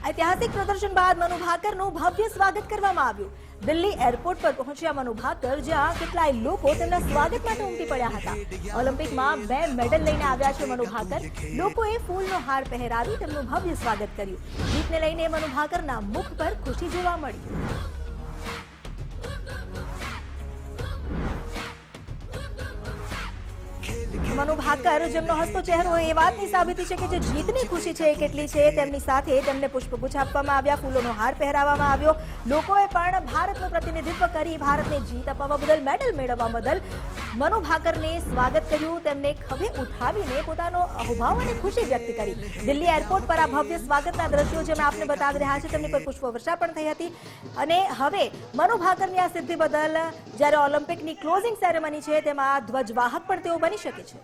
ऐतिहासिक प्रदर्शन बाद मनु भाकरનું ભવ્ય સ્વાગત કરવામાં આવ્યું। દિલ્હી એરપોર્ટ પર પહોંચ્યા મનુ ભાકર, જ્યાં કેટલાય લોકો તેમના સ્વાગત માટે ઉમટી પડ્યા હતા। ઓલિમ્પિકમાં 2 મેડલ લઈને આવ્યા છે મનુ ભાકર। લોકોએ ફૂલનો હાર પહેરાવી તેમનું ભવ્ય સ્વાગત કર્યું। જીતને લઈને મનુ ભાકરના મુખ પર ખુશી જોવા મળી। મનુ ભાકર જેમનો હસતો ચહેરો એ વાતની સાબિતી છે કે જે જીતની ખુશી છે એ કેટલી છે। તેમની સાથે તેમને પુષ્પગુચ્છ આપવામાં આવ્યા, ફૂલોનો હાર પહેરાવવામાં આવ્યો। લોકોએ પણ ભારતનું પ્રતિનિધિત્વ કરી ભારતને જીત અપાવવા બદલ, મેડલ મેળવવા બદલ મનુ ભાકરને સ્વાગત કર્યું। તેમને ખભે ઉઠાવીને પોતાનો અહોભાવ અને ખુશી વ્યક્ત કરી। દિલ્હી એરપોર્ટ પર આ ભવ્ય સ્વાગતના દ્રશ્યો જે અમે આપને બતાવી રહ્યા છીએ, તેમની પર પુષ્પવર્ષા પણ થઈ હતી। અને હવે મનુ ભાકરની આ સિદ્ધિ બદલ જ્યારે ઓલિમ્પિકની ક્લોઝિંગ સેરેમની છે, તેમાં ધ્વજવાહક પણ તેઓ બની શકે છે।